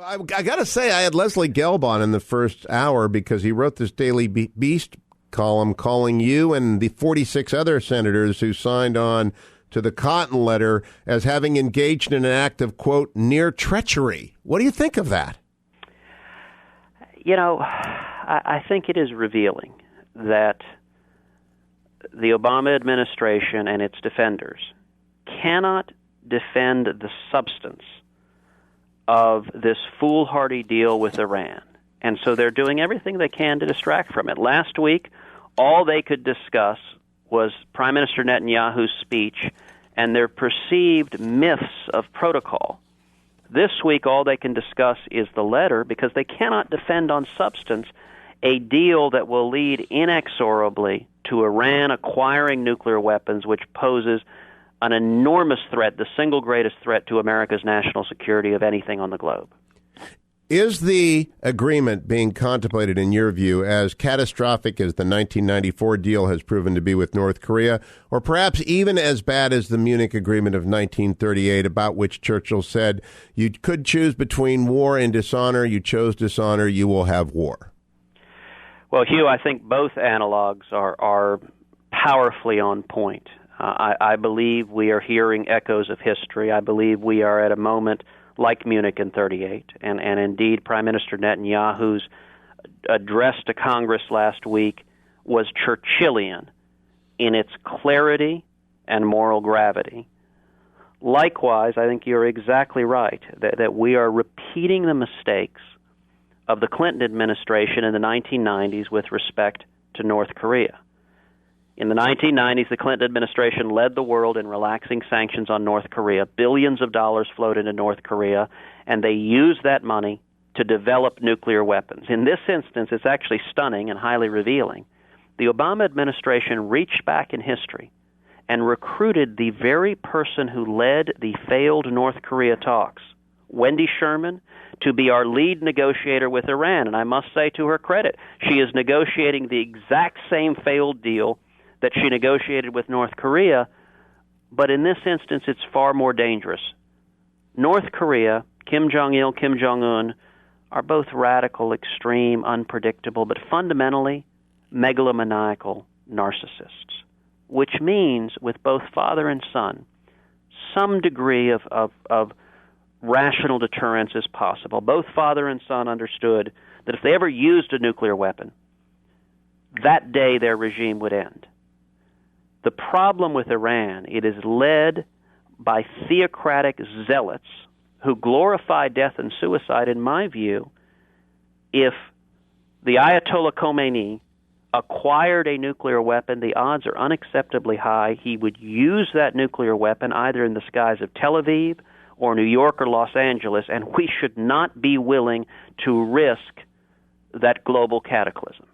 Well, I got to say, I had Leslie Gelb on in the first hour because he wrote this Daily Beast column calling you and the 46 other senators who signed on to the Cotton Letter as having engaged in an act of, quote, near treachery. What do you think of that? You know, I think it is revealing that the Obama administration and its defenders cannot defend the substance of this foolhardy deal with Iran. And so they're doing everything they can to distract from it. Last week, all they could discuss was Prime Minister Netanyahu's speech and their perceived myths of protocol. This week, all they can discuss is the letter because they cannot defend on substance a deal that will lead inexorably to Iran acquiring nuclear weapons, which poses an enormous threat, the single greatest threat to America's national security of anything on the globe. Is the agreement being contemplated, in your view, as catastrophic as the 1994 deal has proven to be with North Korea, or perhaps even as bad as the Munich Agreement of 1938, about which Churchill said, you could choose between war and dishonor, you chose dishonor, you will have war? Well, Hugh, I think both analogs are powerfully on point. I believe we are hearing echoes of history. I believe we are at a moment like Munich in 38. And indeed, Prime Minister Netanyahu's address to Congress last week was Churchillian in its clarity and moral gravity. Likewise, I think you're exactly right that we are repeating the mistakes of the Clinton administration in the 1990s with respect to North Korea. In the 1990s, the Clinton administration led the world in relaxing sanctions on North Korea. Billions of dollars flowed into North Korea, and they used that money to develop nuclear weapons. In this instance, it's actually stunning and highly revealing. The Obama administration reached back in history and recruited the very person who led the failed North Korea talks, Wendy Sherman, to be our lead negotiator with Iran. And I must say, to her credit, she is negotiating the exact same failed deal that she negotiated with North Korea, but in this instance, it's far more dangerous. North Korea, Kim Jong-il, Kim Jong-un, are both radical, extreme, unpredictable, but fundamentally megalomaniacal narcissists, which means with both father and son, some degree of rational deterrence is possible. Both father and son understood that if they ever used a nuclear weapon, that day their regime would end. The problem with Iran, it is led by theocratic zealots who glorify death and suicide. In my view, if the Ayatollah Khomeini acquired a nuclear weapon, the odds are unacceptably high he would use that nuclear weapon either in the skies of Tel Aviv or New York or Los Angeles, and we should not be willing to risk that global cataclysm.